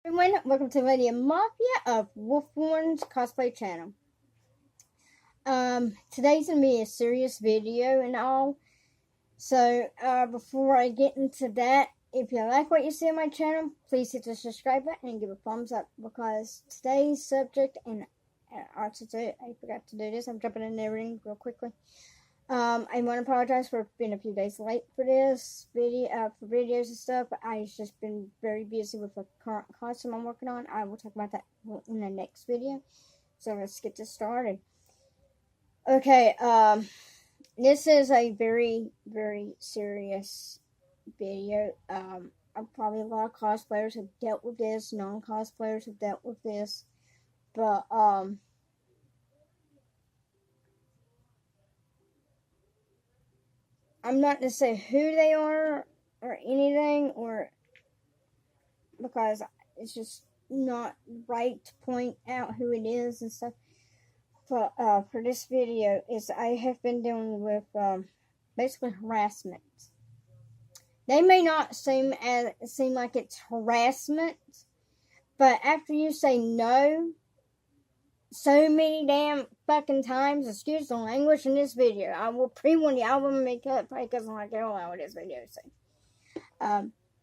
Everyone, welcome to Lady Mafia of Wolfborn's Cosplay Channel. Today's gonna be a serious video and all. So, before I get into that, if you like what you see on my channel, please hit the subscribe button and give a thumbs up because today's subject, and I forgot to do this. I'm jumping in everything real quickly. I want to apologize for being a few days late for this video, for videos and stuff, but I've just been very busy with the current costume I'm working on. I will talk about that in the next video. So let's get this started. Okay, this is a very, very serious video. Probably a lot of cosplayers have dealt with this, non-cosplayers have dealt with this, but, I'm not going to say who they are or anything, or because it's just not right to point out who it is and stuff. But for this video, I have been dealing with basically harassment. They may not seem like it's harassment, but after you say no so many damn fucking times, excuse the language in this video, I will pre-warn you, I will make up because I'm like, I don't know what this video is saying.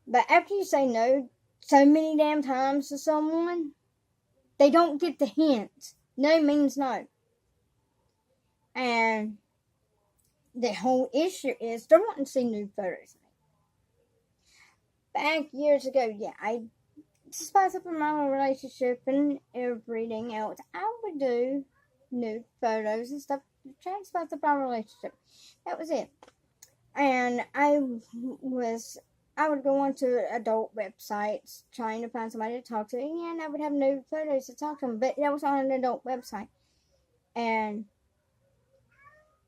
But after you say no so many damn times to someone, they don't get the hint. No means no. And the whole issue is they're wanting to see nude photos. Back years ago, yeah, I spice up my relationship and everything else. I would do nude photos and stuff to try and spice up our relationship. That was it. And I would go onto adult websites trying to find somebody to talk to, and I would have nude photos to talk to them, but that was on an adult website. And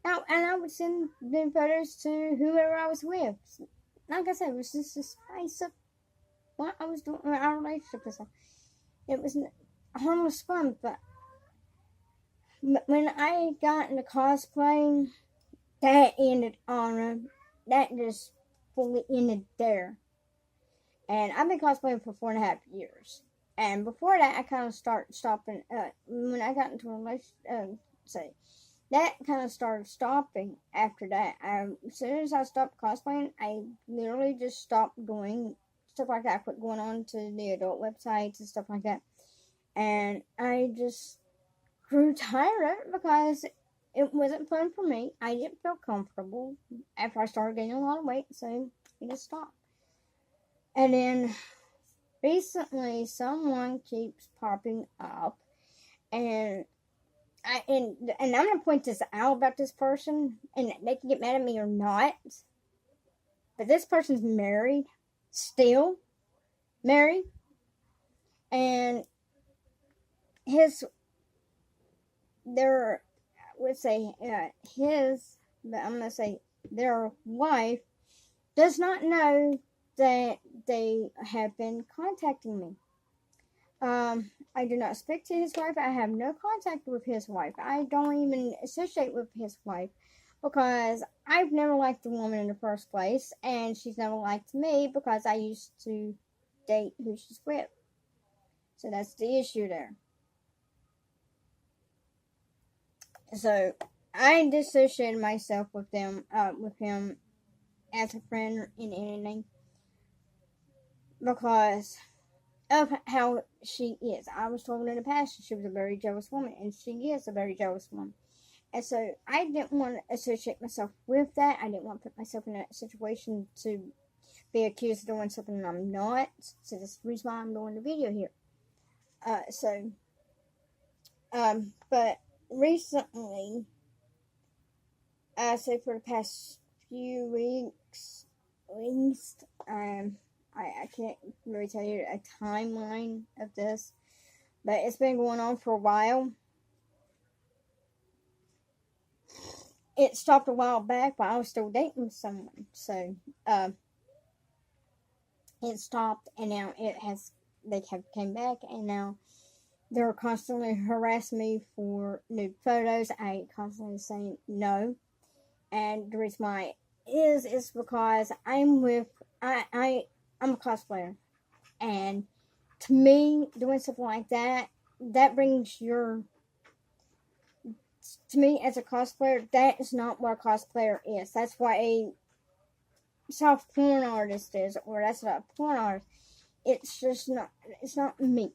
I would send nude photos to whoever I was with. Like I said, it was just to spice up what I was doing in our relationship. It was harmless fun, but when I got into cosplaying, that just fully ended there. And I've been cosplaying for 4.5 years. And before that, I kind of stopping. When I got into a relationship, that kind of started stopping after that. As soon as I stopped cosplaying, I literally just stopped doing stuff like that. I quit going on to the adult websites and stuff like that. And I just grew tired of it because it wasn't fun for me. I didn't feel comfortable after I started gaining a lot of weight, so I just stopped. And then recently, someone keeps popping up, and I'm gonna point this out about this person, and they can get mad at me or not, but this person's married, still married, and their wife does not know that they have been contacting me. I do not speak to his wife. I have no contact with his wife. I don't even associate with his wife because I've never liked the woman in the first place, and she's never liked me because I used to date who she's with. So that's the issue there. So I dissociated myself with him as a friend in anything because of how she is. I was told in the past she was a very jealous woman, and she is a very jealous woman. And so I didn't want to associate myself with that. I didn't want to put myself in that situation to be accused of doing something I'm not. So that's the reason why I'm doing the video here. But recently, so for the past few weeks, at least, I can't really tell you a timeline of this, but it's been going on for a while. It stopped a while back, but I was still dating someone, so it stopped, and now they have came back, and now they're constantly harassing me for nude photos. I constantly say no, and the reason why is because I'm a cosplayer, and to me, doing something like that, that brings your, to me as a cosplayer, that is not what a cosplayer is. That's what a soft porn artist is, or that's not a porn artist. It's just not, it's not me.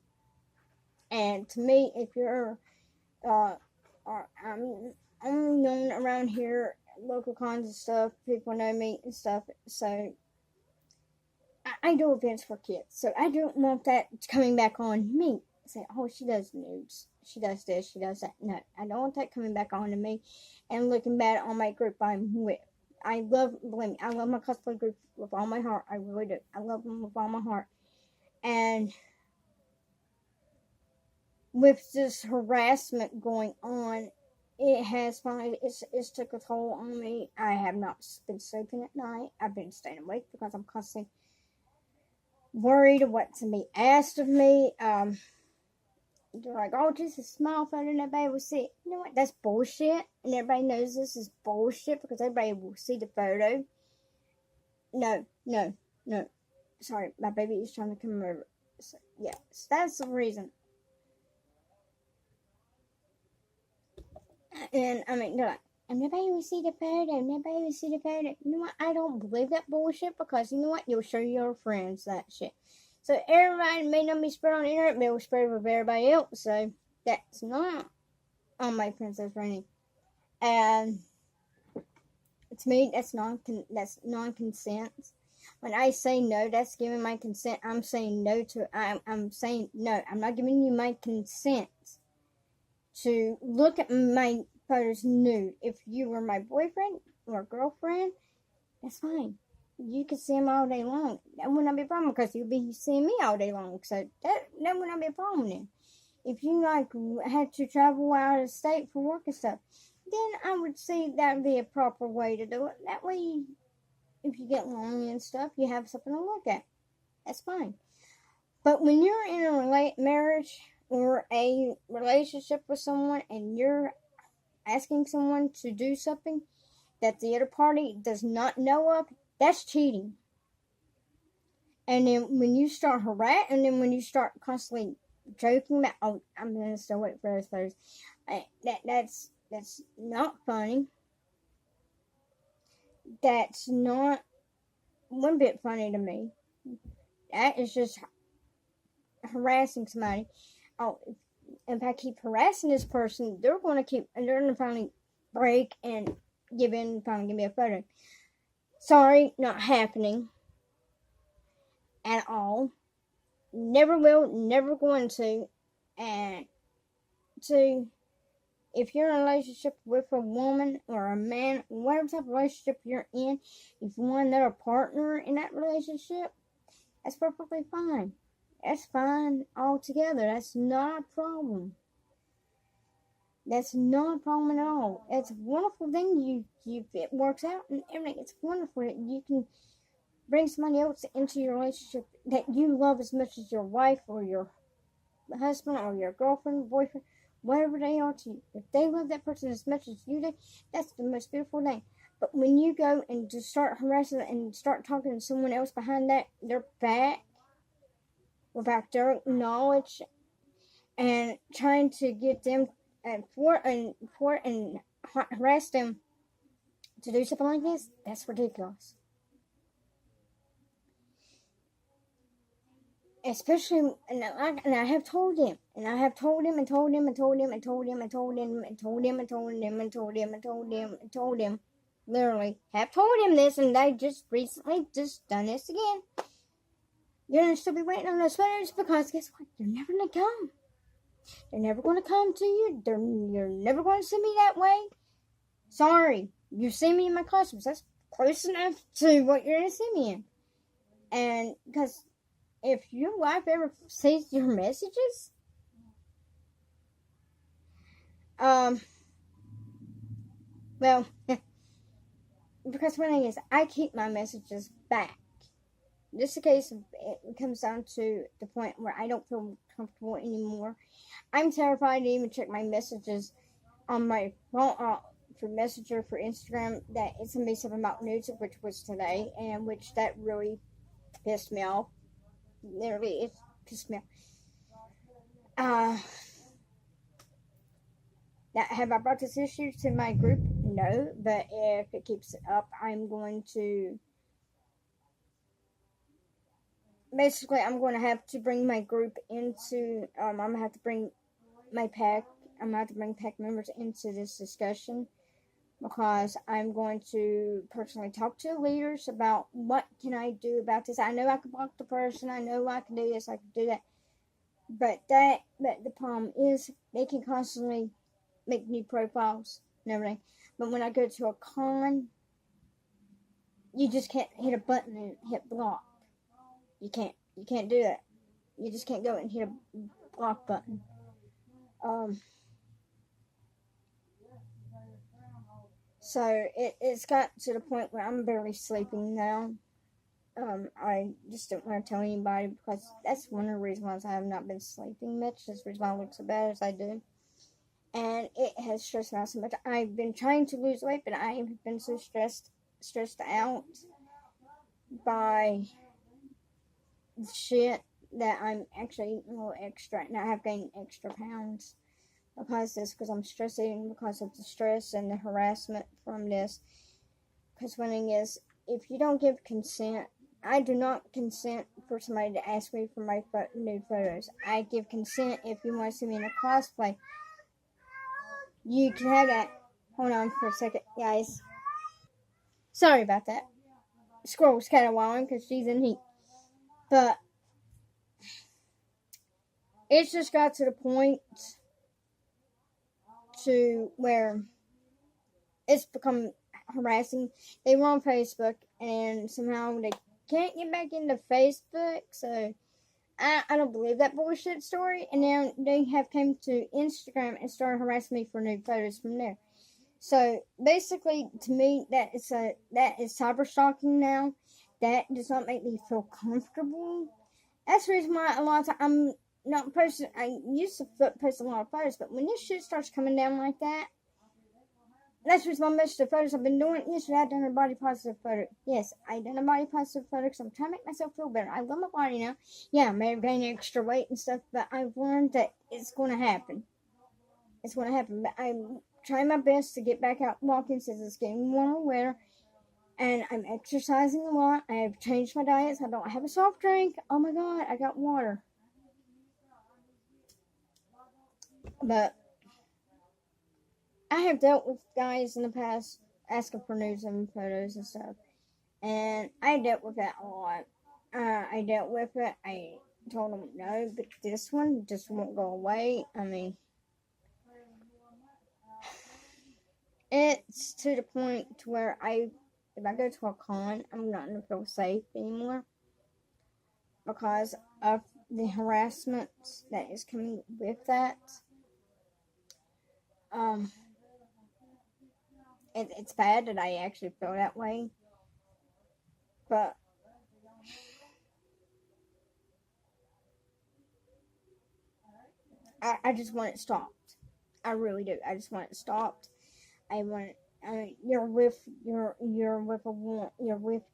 And to me, if you're, I'm known around here, local cons and stuff, people know me and stuff, so I do events for kids, so I don't want that coming back on me. Say, oh, she does nudes, she does this, she does that. No, I don't want that coming back on to me and looking bad on my group I'm with. Believe me, I love my cosplay group with all my heart. I really do. I love them with all my heart. And with this harassment going on, it has finally, it's took a toll on me. I have not been sleeping at night. I've been staying awake because I'm constantly worried of what's to be asked of me. They're like, oh, just a small photo and everybody will see it. You know what? That's bullshit. And everybody knows this is bullshit because everybody will see the photo. No. Sorry, my baby is trying to come over. So, yeah, so that's the reason. And I mean, they're like, and nobody will see the photo, nobody will see the photo. You know what? I don't believe that bullshit because you know what? You'll show your friends that shit. So everybody may not be spread on the internet, but it will spread with everybody else. So that's not on my Princess Rainy. And to me, that's non-consent. When I say no, that's giving my consent. I'm saying no to. I'm saying no. I'm not giving you my consent to look at my photos nude. If you were my boyfriend or girlfriend, that's fine. You can see them all day long. That would not be a problem because you'll be seeing me all day long. So that would not be a problem then. If you like had to travel out of state for work and stuff, then I would say that would be a proper way to do it. That way, if you get lonely and stuff, you have something to look at. That's fine. But when you're in a marriage or a relationship with someone and you're asking someone to do something that the other party does not know of, that's cheating. And then when you start harassing, and then when you start constantly joking about, oh, I'm gonna still wait for those photos, that's not funny. That's not one bit funny to me. That is just harassing somebody. Oh, if I keep harassing this person, they're gonna finally break and give in and finally give me a photo. Sorry, not happening at all. Never will, never going to. And if you're in a relationship with a woman or a man, whatever type of relationship you're in, if you want another partner in that relationship, that's perfectly fine. That's fine altogether. That's not a problem. That's not a problem at all. It's a wonderful thing. It works out and everything. It's wonderful that you can bring somebody else into your relationship that you love as much as your wife or your husband or your girlfriend, boyfriend, whatever they are to you. If they love that person as much as you do, that's the most beautiful thing. But when you go and just start harassing and start talking to someone else behind their back without their knowledge and trying to get them and harass them to do something like this, that's ridiculous. Especially, and I have told him, and I have told him, and told him, and told him, and told him, and told him, and told him, and told him, and told him, and told him, and told him, literally, have told him this, and they just recently just done this again. You're gonna still be waiting on those photos because guess what? They're never gonna come. They're never gonna come to you. You're never gonna see me that way. Sorry, you see me in my costumes. That's close enough to what you're gonna see me in. And because if your wife ever sees your messages, well, because one thing is, I keep my messages back. Just in case it comes down to the point where I don't feel comfortable anymore. I'm terrified to even check my messages on my phone for Messenger, for Instagram, that it's going to be something about news, which was today, and which that really pissed me off. Literally, pissed me off. Now, have I brought this issue to my group? No, but if it keeps up, I'm going to basically I'm going to have to bring my group into. I'm gonna have to bring my pack. I'm gonna have to bring pack members into this discussion because I'm going to personally talk to leaders about what can I do about this. I know I can block the person. I know I can do this. I can do that. But the problem is they can constantly make new profiles and everything. But when I go to a con, you just can't hit a button and hit block. You can't do that. You just can't go and hit a block button. So it's got to the point where I'm barely sleeping now. I just don't want to tell anybody because that's one of the reasons I have not been sleeping much. That's the reason why I look so bad as I do. And it has stressed me out so much. I've been trying to lose weight, but I have been so stressed out by the shit that I'm actually eating a little extra, and I have gained extra pounds because I'm stress eating because of the stress and the harassment from this. Because one thing is, if you don't give consent, I do not consent for somebody to ask me for my nude photos. I give consent if you want to see me in a cosplay. You can have that. Hold on for a second, guys. Sorry about that. Squirrel's kind of wild because she's in heat. But it's just got to the point to where it's become harassing. They were on Facebook and somehow they can't get back into Facebook, so I don't believe that bullshit story. And now they have came to Instagram and started harassing me for nude photos from there. So basically, to me, that is cyber stalking now. That does not make me feel comfortable. That's the reason why a lot of times I'm not posting. I used to post a lot of photos, but when this shit starts coming down like that, that's the reason why most of the photos I've been doing. Yesterday, I done a body positive photo. Yes, I done a body positive photo because I'm trying to make myself feel better. I love my body now. Yeah, I may have gained extra weight and stuff, but I've learned that it's going to happen. It's going to happen. But I'm trying my best to get back out walking since it's getting warmer weather. And I'm exercising a lot. I have changed my diets. I don't have a soft drink. Oh my god, I got water. But I have dealt with guys in the past asking for nudes and photos and stuff. And I dealt with that a lot. I dealt with it. I told them no, but this one just won't go away. I mean, it's to the point to where if I go to a con, I'm not going to feel safe anymore because of the harassment that is coming with that. It's bad that I actually feel that way, but I just want it stopped. I really do. I just want it stopped. I want. I mean, you're with your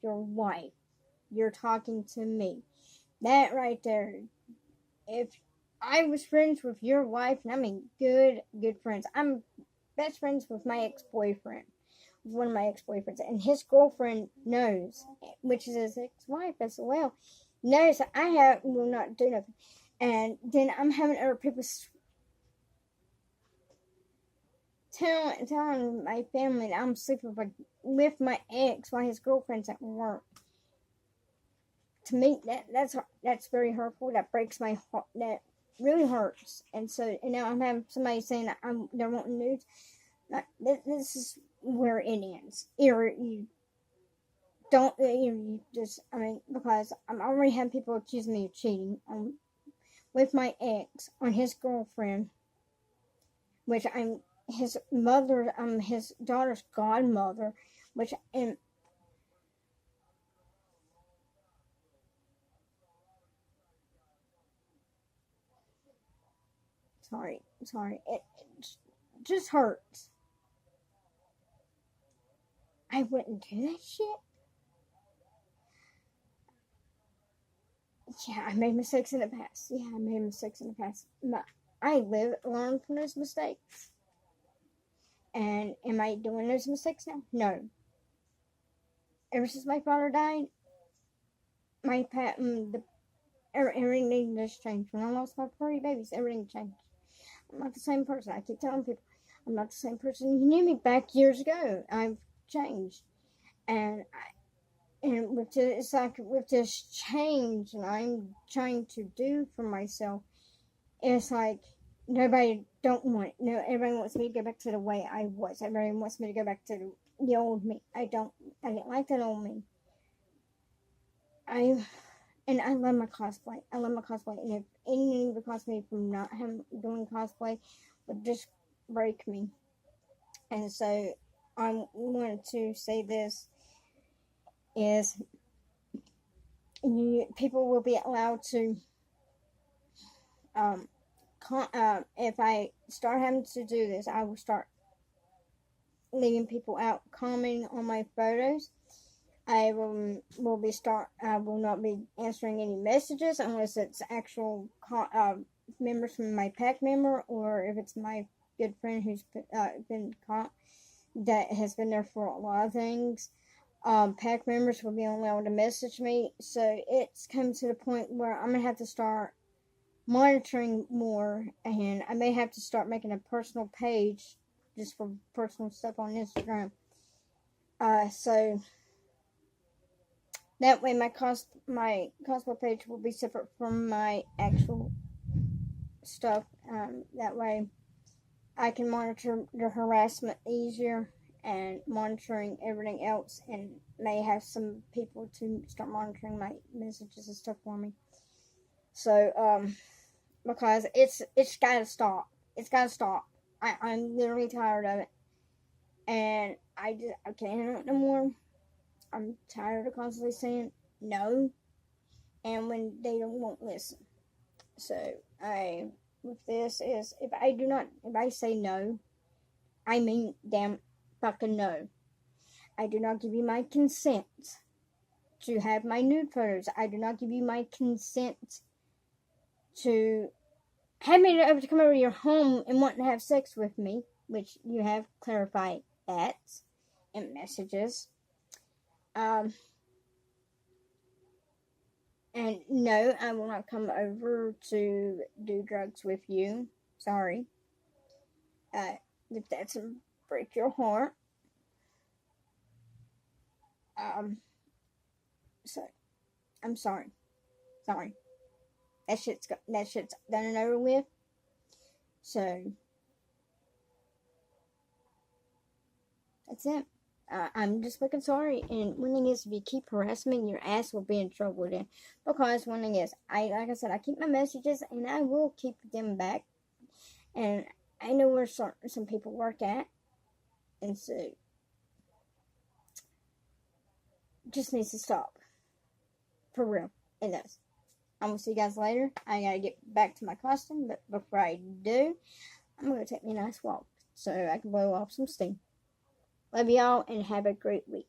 wife. You're talking to me. That right there. If I was friends with your wife, and I mean good friends. I'm best friends with my ex-boyfriend. One of my ex-boyfriends, and his girlfriend knows, which is his ex-wife as well, knows that I will not do nothing. And then I'm having other people telling my family that I'm sleeping with my ex while his girlfriend's at work. To me, that's very hurtful. That breaks my heart. That really hurts. And now I'm having somebody saying that they're wanting nudes. This is where it ends. You don't. You just. I mean, because I'm already having people accusing me of cheating with my ex on his girlfriend, which I'm his mother. I'm his daughter's godmother, which and. Sorry. It just hurts. I wouldn't do that shit. yeah, I made mistakes in the past. Yeah, I made mistakes in the past. But I learn from those mistakes. And am I doing those mistakes now? No. Ever since my father died, my everything just changed. When I lost my furry babies, everything changed. I'm not the same person. I keep telling people, I'm not the same person you knew me back years ago. I've changed, and with this, it's like with this change, and I'm trying to do for myself. It's like nobody don't want. No, everybody wants me to go back to the way I was. Everybody wants me to go back to the old me. I don't. I didn't like that old me. I love my cosplay. I love my cosplay. And if anything would cost me from not doing cosplay would just break me. And so I wanted to say this is people will be allowed to if I start having to do this, I will start leaving people out commenting on my photos. I will not be answering any messages unless it's actual members from my pack member, or if it's my good friend who's been caught that has been there for a lot of things. Pack members will be allowed to message me, so it's come to the point where I'm gonna have to start monitoring more, and I may have to start making a personal page just for personal stuff on Instagram. So that way my cosplay page will be separate from my actual stuff. That way I can monitor the harassment easier and monitoring everything else, and may have some people to start monitoring my messages and stuff for me. So, because it's gotta stop. It's gotta stop. I'm literally tired of it. And I can't handle it no more. I'm tired of constantly saying no, and when they won't listen. So with this is if I say no, I mean damn fucking no. I do not give you my consent to have my nude photos. I do not give you my consent to have me to come over to your home and want to have sex with me, which you have clarified that in messages. And no, I will not come over to do drugs with you. Sorry. If that's to break your heart. So, I'm sorry. Sorry. That shit's done and over with. So, that's it. I'm just fucking sorry. And one thing is, if you keep harassing me, your ass will be in trouble then. Because one thing is, like I said, I keep my messages and I will keep them back. And I know where some people work at. And so, just needs to stop. For real. It does. I'm going to see you guys later. I got to get back to my costume. But before I do, I'm going to take me a nice walk so I can blow off some steam. Love y'all and have a great week.